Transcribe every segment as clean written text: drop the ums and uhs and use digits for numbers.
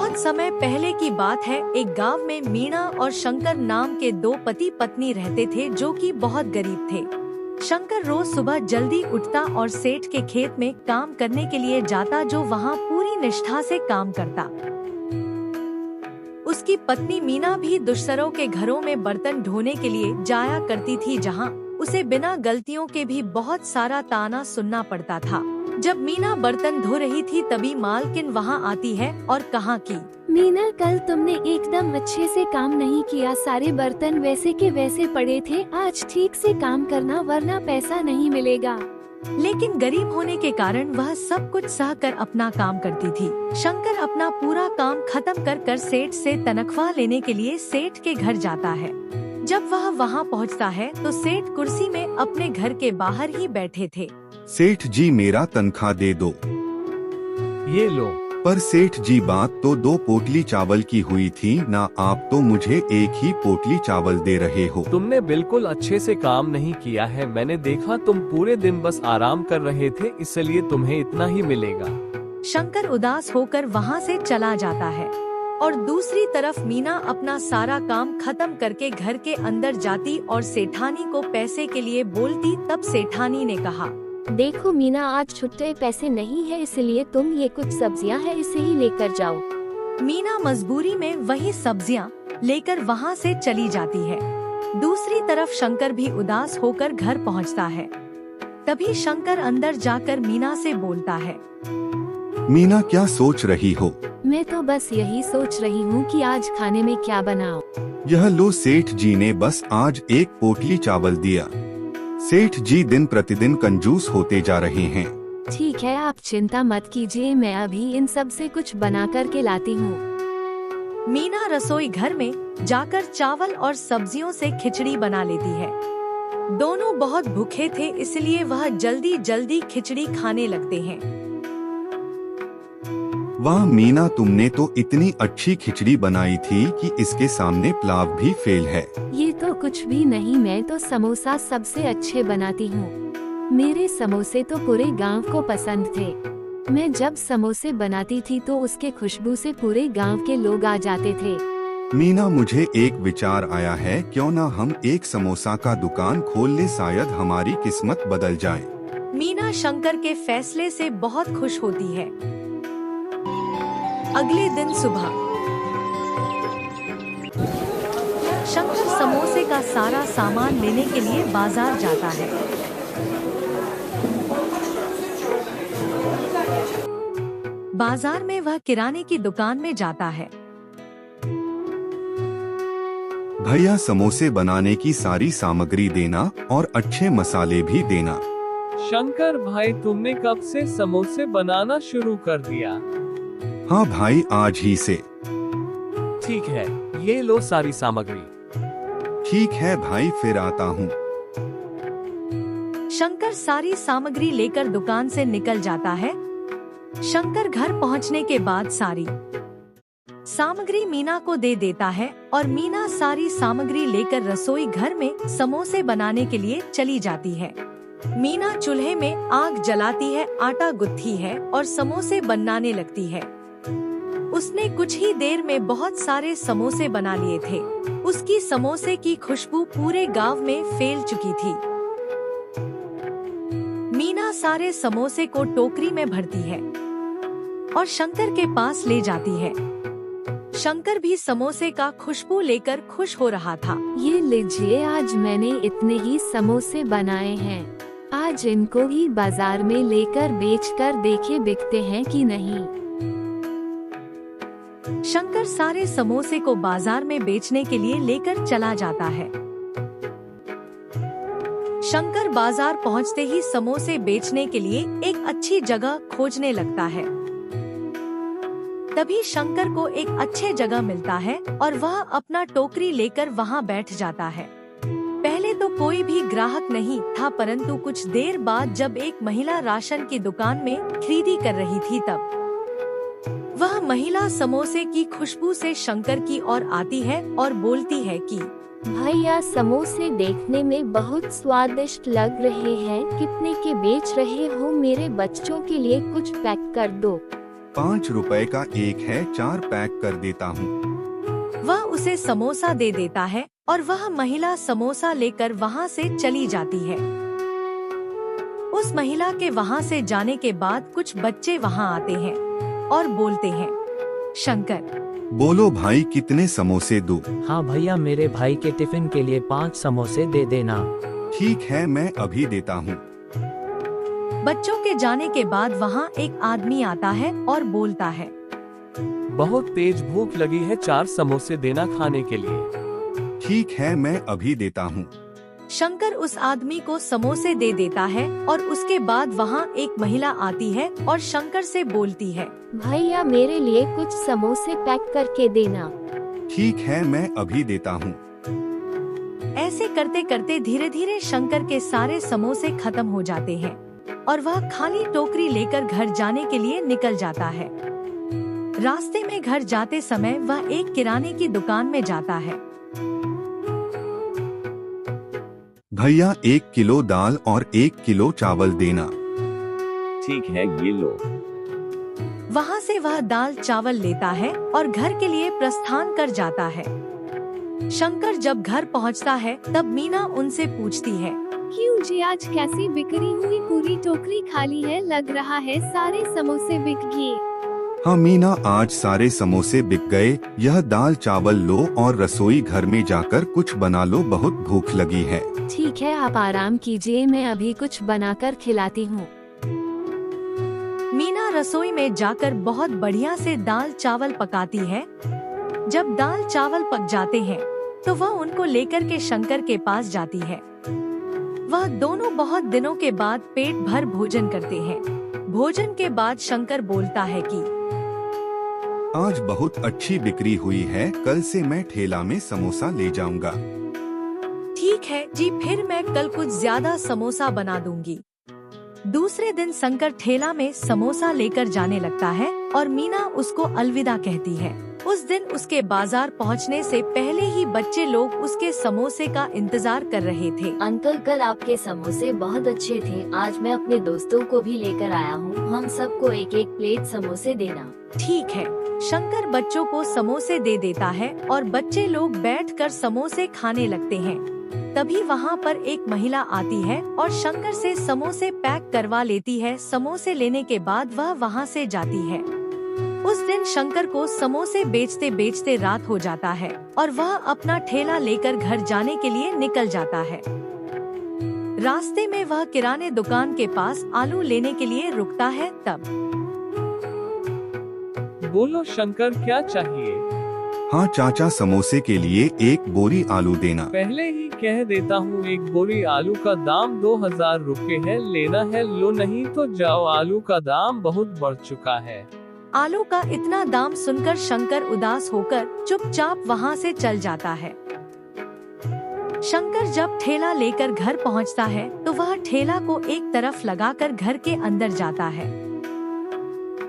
बहुत समय पहले की बात है। एक गांव में मीणा और शंकर नाम के दो पति पत्नी रहते थे जो कि बहुत गरीब थे। शंकर रोज सुबह जल्दी उठता और सेठ के खेत में काम करने के लिए जाता, जो वहाँ पूरी निष्ठा से काम करता। उसकी पत्नी मीना भी दूसरों के घरों में बर्तन ढोने के लिए जाया करती थी, जहाँ उसे बिना गलतियों के भी बहुत सारा ताना सुनना पड़ता था। जब मीना बर्तन धो रही थी तभी मालकिन वहाँ आती है और कहा कि मीना, कल तुमने एकदम अच्छे से काम नहीं किया, सारे बर्तन वैसे के वैसे पड़े थे। आज ठीक से काम करना वरना पैसा नहीं मिलेगा। लेकिन गरीब होने के कारण वह सब कुछ सह कर अपना काम करती थी। शंकर अपना पूरा काम खत्म कर सेठ से तनख्वाह लेने के लिए सेठ के घर जाता है। जब वह वहाँ पहुँचता है तो सेठ कुर्सी में अपने घर के बाहर ही बैठे थे। सेठ जी, मेरा तनख्वाह दे दो। ये लो। पर सेठ जी, बात तो 2 पोटली चावल की हुई थी ना, आप तो मुझे 1 ही पोटली चावल दे रहे हो। तुमने बिल्कुल अच्छे से काम नहीं किया है। मैंने देखा तुम पूरे दिन बस आराम कर रहे थे, इसलिए तुम्हें इतना ही मिलेगा। शंकर उदास होकर वहाँ से चला जाता है और दूसरी तरफ मीना अपना सारा काम खत्म करके घर के अंदर जाती और सेठानी को पैसे के लिए बोलती। तब सेठानी ने कहा, देखो मीना, आज छुट्टे पैसे नहीं है, इसलिए तुम ये कुछ सब्जियां हैं, इसे ही लेकर जाओ। मीना मजबूरी में वही सब्जियां लेकर वहाँ से चली जाती है। दूसरी तरफ शंकर भी उदास होकर घर पहुँचता है। तभी शंकर अंदर जाकर मीना से बोलता है, मीना, क्या सोच रही हो? मैं तो बस यही सोच रही हूँ कि आज खाने में क्या बनाऊं। यह लो, सेठ जी ने बस आज 1 पोटली चावल दिया। सेठ जी दिन प्रतिदिन कंजूस होते जा रहे हैं। ठीक है, आप चिंता मत कीजिए, मैं अभी इन सब से कुछ बना कर के लाती हूँ। मीना रसोई घर में जाकर चावल और सब्जियों से खिचड़ी बना लेती है। दोनों बहुत भूखे थे, इसलिए वह जल्दी जल्दी खिचड़ी खाने लगते हैं। वाह मीना, तुमने तो इतनी अच्छी खिचड़ी बनाई थी कि इसके सामने पुलाव भी फेल है। ये तो कुछ भी नहीं, मैं तो समोसा सबसे अच्छे बनाती हूँ। मेरे समोसे तो पूरे गांव को पसंद थे। मैं जब समोसे बनाती थी तो उसके खुशबू से पूरे गांव के लोग आ जाते थे। मीना, मुझे एक विचार आया है, क्यों ना हम एक समोसा का दुकान खोल ले, शायद हमारी किस्मत बदल जाए। मीना शंकर के फैसले से बहुत खुश होती है। अगले दिन सुबह शंकर समोसे का सारा सामान लेने के लिए बाजार जाता है। बाजार में वह किराने की दुकान में जाता है। भैया, समोसे बनाने की सारी सामग्री देना और अच्छे मसाले भी देना। शंकर भाई, तुमने कब से समोसे बनाना शुरू कर दिया? हाँ भाई, आज ही से। ठीक है, ये लो सारी सामग्री। ठीक है भाई, फिर आता हूँ। शंकर सारी सामग्री लेकर दुकान से निकल जाता है। शंकर घर पहुँचने के बाद सारी सामग्री मीना को दे देता है और मीना सारी सामग्री लेकर रसोई घर में समोसे बनाने के लिए चली जाती है। मीना चूल्हे में आग जलाती है, आटा गूंथती है और समोसे बनाने लगती है। उसने कुछ ही देर में बहुत सारे समोसे बना लिए थे। उसकी समोसे की खुशबू पूरे गांव में फैल चुकी थी। मीना सारे समोसे को टोकरी में भरती है और शंकर के पास ले जाती है। शंकर भी समोसे का खुशबू लेकर खुश हो रहा था। ये लीजिए, आज मैंने इतने ही समोसे बनाए हैं। आज इनको ही बाजार में लेकर बेचकर देखे बिकते हैं कि नहीं। शंकर सारे समोसे को बाजार में बेचने के लिए लेकर चला जाता है। शंकर बाजार पहुंचते ही समोसे बेचने के लिए एक अच्छी जगह खोजने लगता है। तभी शंकर को एक अच्छे जगह मिलता है और वह अपना टोकरी लेकर वहां बैठ जाता है। पहले तो कोई भी ग्राहक नहीं था, परंतु कुछ देर बाद जब एक महिला राशन की दुकान में खरीदी कर रही थी तब वह महिला समोसे की खुशबू से शंकर की ओर आती है और बोलती है कि भैया, समोसे देखने में बहुत स्वादिष्ट लग रहे हैं, कितने के बेच रहे हो? मेरे बच्चों के लिए कुछ पैक कर दो। 5 रुपए का एक है, 4 पैक कर देता हूँ। वह उसे समोसा दे देता है और वह महिला समोसा लेकर वहाँ से चली जाती है। उस महिला के वहाँ से जाने के बाद कुछ बच्चे वहाँ आते हैं और बोलते हैं, शंकर बोलो भाई, कितने समोसे दूं? हाँ भैया, मेरे भाई के टिफिन के लिए 5 समोसे दे देना। ठीक है, मैं अभी देता हूँ। बच्चों के जाने के बाद वहाँ एक आदमी आता है और बोलता है, बहुत तेज भूख लगी है, 4 समोसे देना खाने के लिए। ठीक है, मैं अभी देता हूँ। शंकर उस आदमी को समोसे दे देता है और उसके बाद वहाँ एक महिला आती है और शंकर से बोलती है, भैया मेरे लिए कुछ समोसे पैक करके देना। ठीक है, मैं अभी देता हूँ। ऐसे करते करते धीरे धीरे शंकर के सारे समोसे खत्म हो जाते हैं और वह खाली टोकरी लेकर घर जाने के लिए निकल जाता है। रास्ते में घर जाते समय वह एक किराने की दुकान में जाता है। भैया 1 किलो दाल और 1 किलो चावल देना। ठीक है, ये लो। वहाँ से वह दाल चावल लेता है और घर के लिए प्रस्थान कर जाता है। शंकर जब घर पहुँचता है तब मीना उनसे पूछती है, क्यों जी, आज कैसी बिक्री हुई? पूरी टोकरी खाली है, लग रहा है सारे समोसे बिक गए। हाँ मीना, आज सारे समोसे बिक गए। यह दाल चावल लो और रसोई घर में जाकर कुछ बना लो, बहुत भूख लगी है। ठीक है, आप आराम कीजिए, मैं अभी कुछ बनाकर खिलाती हूँ। मीना रसोई में जाकर बहुत बढ़िया से दाल चावल पकाती है। जब दाल चावल पक जाते हैं तो वह उनको लेकर के शंकर के पास जाती है। वह दोनों बहुत दिनों के बाद पेट भर भोजन करते हैं। भोजन के बाद शंकर बोलता है कि आज बहुत अच्छी बिक्री हुई है, कल से मैं ठेला में समोसा ले जाऊंगा। ठीक है जी, फिर मैं कल कुछ ज्यादा समोसा बना दूंगी। दूसरे दिन शंकर ठेला में समोसा लेकर जाने लगता है और मीना उसको अलविदा कहती है। उस दिन उसके बाजार पहुंचने से पहले ही बच्चे लोग उसके समोसे का इंतजार कर रहे थे। अंकल, कल आपके समोसे बहुत अच्छे थे। आज मैं अपने दोस्तों को भी लेकर आया हूँ, हम सबको एक एक प्लेट समोसे देना। ठीक है। शंकर बच्चों को समोसे दे देता है और बच्चे लोग बैठकर समोसे खाने लगते हैं। तभी वहाँ पर एक महिला आती है और शंकर से समोसे पैक करवा लेती है। समोसे लेने के बाद वह वहाँ से जाती है। उस दिन शंकर को समोसे बेचते बेचते रात हो जाता है और वह अपना ठेला लेकर घर जाने के लिए निकल जाता है। रास्ते में वह किराने दुकान के पास आलू लेने के लिए रुकता है। तब बोलो शंकर, क्या चाहिए? हाँ चाचा, समोसे के लिए 1 बोरी आलू देना। पहले ही कह देता हूँ, 1 बोरी आलू का दाम 2000 रुपए है, लेना है लो, नहीं तो जाओ, आलू का दाम बहुत बढ़ चुका है। आलू का इतना दाम सुनकर शंकर उदास होकर चुपचाप वहाँ से चल जाता है। शंकर जब ठेला लेकर घर पहुँचता है तो वह ठेला को एक तरफ लगाकर घर के अंदर जाता है।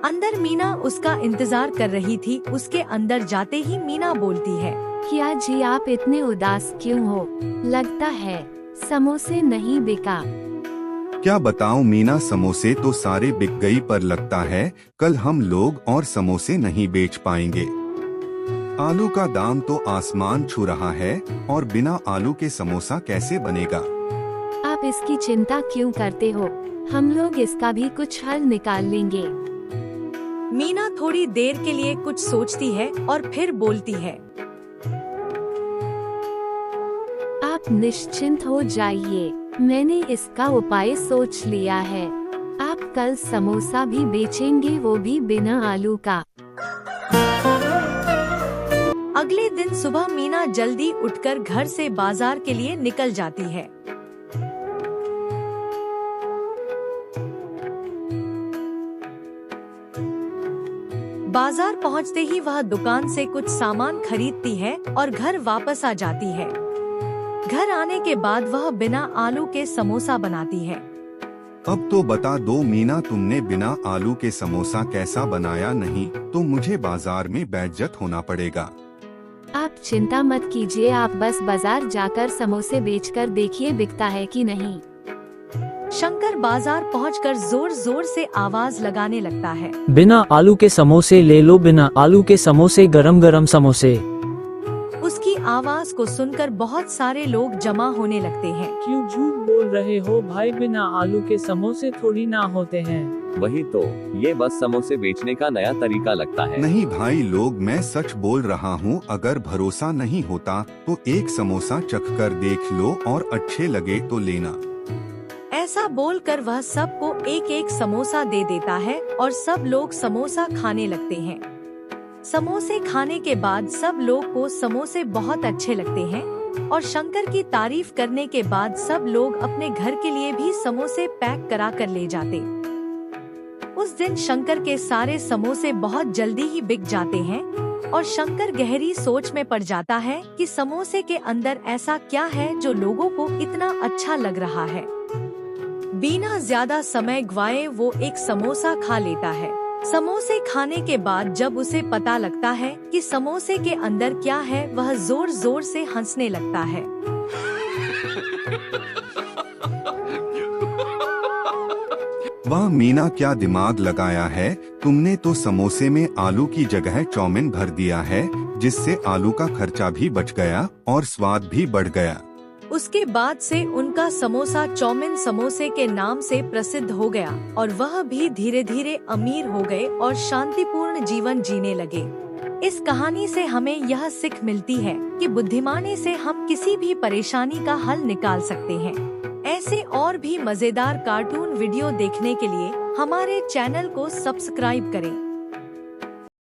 अंदर मीना उसका इंतजार कर रही थी। उसके अंदर जाते ही मीना बोलती है, क्या जी, आप इतने उदास क्यों हो? लगता है समोसे नहीं बिका। क्या बताऊं मीना, समोसे तो सारे बिक गई, पर लगता है कल हम लोग और समोसे नहीं बेच पाएंगे। आलू का दाम तो आसमान छू रहा है और बिना आलू के समोसा कैसे बनेगा? आप इसकी चिंता क्यों करते हो? हम लोग इसका भी कुछ हल निकाल लेंगे। मीना थोड़ी देर के लिए कुछ सोचती है और फिर बोलती है, आप निश्चिंत हो जाइए, मैंने इसका उपाय सोच लिया है। आप कल समोसा भी बेचेंगे, वो भी बिना आलू का। अगले दिन सुबह मीना जल्दी उठकर घर से बाजार के लिए निकल जाती है। बाजार पहुंचते ही वह दुकान से कुछ सामान खरीदती है और घर वापस आ जाती है। घर आने के बाद वह बिना आलू के समोसा बनाती है। अब तो बता दो मीना, तुमने बिना आलू के समोसा कैसा बनाया? नहीं तो मुझे बाजार में बेइज्जत होना पड़ेगा। आप चिंता मत कीजिए, आप बस बाजार जाकर समोसे बेचकर देखिए बिकता है कि नहीं। शंकर बाजार पहुंचकर जोर जोर से आवाज लगाने लगता है। बिना आलू के समोसे ले लो, बिना आलू के समोसे, गरम गरम समोसे। उसकी आवाज को सुनकर बहुत सारे लोग जमा होने लगते हैं। क्यों झूठ बोल रहे हो भाई, बिना आलू के समोसे थोड़ी ना होते हैं। वही तो, ये बस समोसे बेचने का नया तरीका लगता है। नहीं भाई लोग, मैं सच बोल रहा हूँ। अगर भरोसा नहीं होता तो एक समोसा चख कर देख लो और अच्छे लगे तो लेना। ऐसा बोलकर वह सबको एक एक समोसा दे देता है और सब लोग समोसा खाने लगते हैं। समोसे खाने के बाद सब लोग को समोसे बहुत अच्छे लगते हैं और शंकर की तारीफ करने के बाद सब लोग अपने घर के लिए भी समोसे पैक करा कर ले जाते। उस दिन शंकर के सारे समोसे बहुत जल्दी ही बिक जाते हैं और शंकर गहरी सोच में पड़ जाता है कि समोसे के अंदर ऐसा क्या है जो लोगों को इतना अच्छा लग रहा है। बिना ज्यादा समय गवाए वो एक समोसा खा लेता है। समोसे खाने के बाद जब उसे पता लगता है कि समोसे के अंदर क्या है, वह जोर जोर से हंसने लगता है। वाह मीना, क्या दिमाग लगाया है तुमने तो। समोसे में आलू की जगह चौमिन भर दिया है, जिससे आलू का खर्चा भी बच गया और स्वाद भी बढ़ गया। उसके बाद से उनका समोसा चौमिन समोसे के नाम से प्रसिद्ध हो गया और वह भी धीरे धीरे अमीर हो गए और शांतिपूर्ण जीवन जीने लगे। इस कहानी से हमें यह सीख मिलती है कि बुद्धिमानी से हम किसी भी परेशानी का हल निकाल सकते हैं। ऐसे और भी मजेदार कार्टून वीडियो देखने के लिए हमारे चैनल को सब्सक्राइब करें।